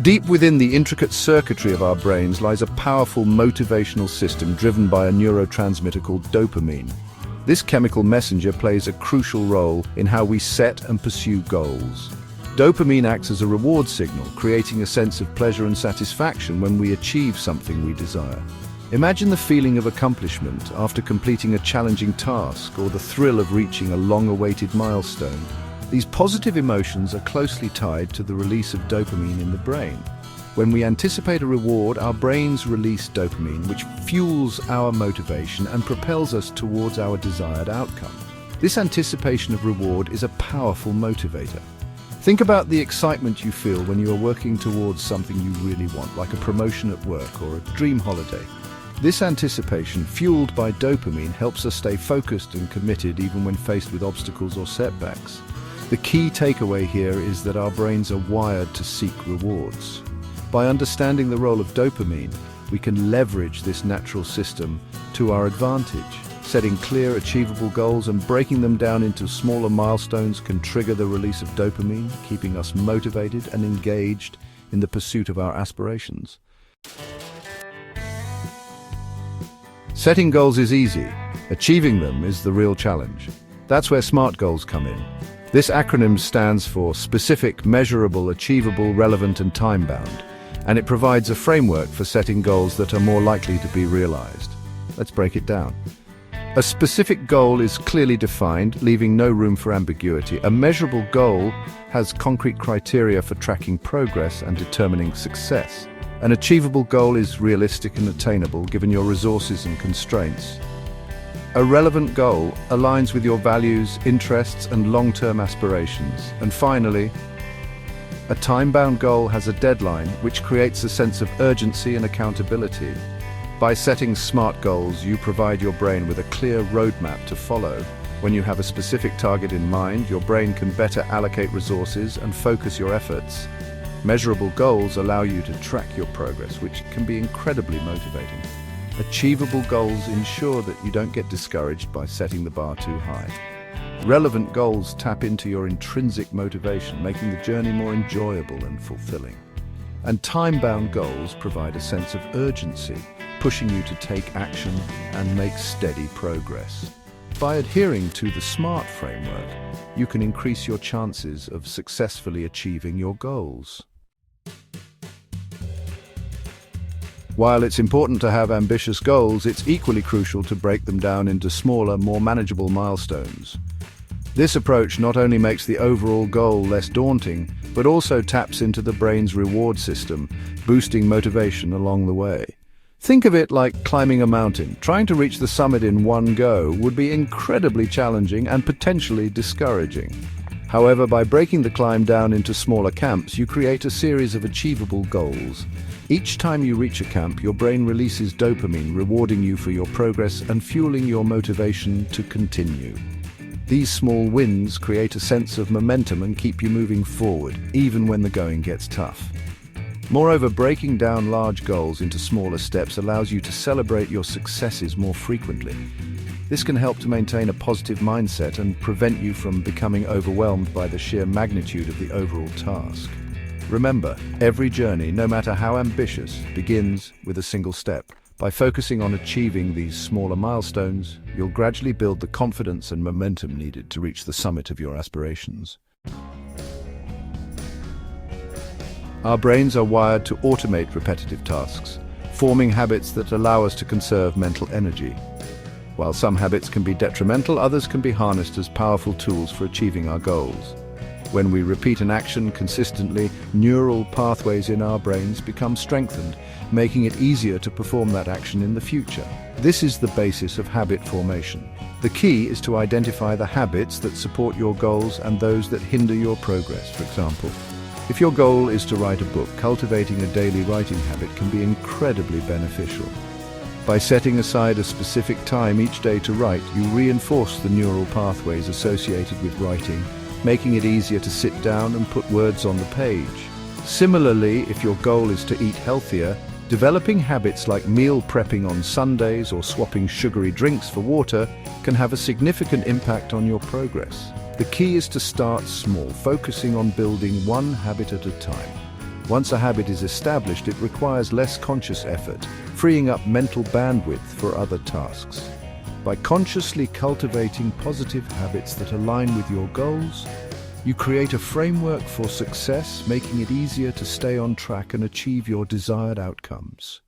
Deep within the intricate circuitry of our brains lies a powerful motivational system driven by a neurotransmitter called dopamine. This chemical messenger plays a crucial role in how we set and pursue goals. Dopamine acts as a reward signal, creating a sense of pleasure and satisfaction when we achieve something we desire. Imagine the feeling of accomplishment after completing a challenging task or the thrill of reaching a long-awaited milestone. These positive emotions are closely tied to the release of dopamine in the brain. When we anticipate a reward, our brains release dopamine, which fuels our motivation and propels us towards our desired outcome. This anticipation of reward is a powerful motivator. Think about the excitement you feel when you are working towards something you really want, like a promotion at work or a dream holiday. This anticipation, fueled by dopamine, helps us stay focused and committed even when faced with obstacles or setbacks. The key takeaway here is that our brains are wired to seek rewards. By understanding the role of dopamine, we can leverage this natural system to our advantage. Setting clear, achievable goals and breaking them down into smaller milestones can trigger the release of dopamine, keeping us motivated and engaged in the pursuit of our aspirations. Setting goals is easy. Achieving them is the real challenge. That's where SMART goals come in. This acronym stands for specific, measurable, achievable, relevant, and time-bound, and it provides a framework for setting goals that are more likely to be realized. Let's break it down. A specific goal is clearly defined, leaving no room for ambiguity. A measurable goal has concrete criteria for tracking progress and determining success. An achievable goal is realistic and attainable given your resources and constraints. A relevant goal aligns with your values, interests, and long-term aspirations. And finally, a time-bound goal has a deadline, which creates a sense of urgency and accountability. By setting SMART goals, you provide your brain with a clear roadmap to follow. When you have a specific target in mind, your brain can better allocate resources and focus your efforts. Measurable goals allow you to track your progress, which can be incredibly motivating. Achievable goals ensure that you don't get discouraged by setting the bar too high. Relevant goals tap into your intrinsic motivation, making the journey more enjoyable and fulfilling. And time-bound goals provide a sense of urgency, pushing you to take action and make steady progress. By adhering to the SMART framework, you can increase your chances of successfully achieving your goals. While it's important to have ambitious goals, it's equally crucial to break them down into smaller, more manageable milestones. This approach not only makes the overall goal less daunting, but also taps into the brain's reward system, boosting motivation along the way. Think of it like climbing a mountain. Trying to reach the summit in one go would be incredibly challenging and potentially discouraging. However, by breaking the climb down into smaller camps, you create a series of achievable goals. Each time you reach a camp, your brain releases dopamine, rewarding you for your progress and fueling your motivation to continue. These small wins create a sense of momentum and keep you moving forward, even when the going gets tough. Moreover, breaking down large goals into smaller steps allows you to celebrate your successes more frequently. This can help to maintain a positive mindset and prevent you from becoming overwhelmed by the sheer magnitude of the overall task. Remember, every journey, no matter how ambitious, begins with a single step. By focusing on achieving these smaller milestones, you'll gradually build the confidence and momentum needed to reach the summit of your aspirations. Our brains are wired to automate repetitive tasks, forming habits that allow us to conserve mental energy. While some habits can be detrimental, others can be harnessed as powerful tools for achieving our goals. When we repeat an action consistently, neural pathways in our brains become strengthened, making it easier to perform that action in the future. This is the basis of habit formation. The key is to identify the habits that support your goals and those that hinder your progress. For example, if your goal is to write a book, cultivating a daily writing habit can be incredibly beneficial. By setting aside a specific time each day to write, you reinforce the neural pathways associated with writing, making it easier to sit down and put words on the page. Similarly, if your goal is to eat healthier, developing habits like meal prepping on Sundays or swapping sugary drinks for water can have a significant impact on your progress. The key is to start small, focusing on building one habit at a time. Once a habit is established, it requires less conscious effort, freeing up mental bandwidth for other tasks. By consciously cultivating positive habits that align with your goals, you create a framework for success, making it easier to stay on track and achieve your desired outcomes.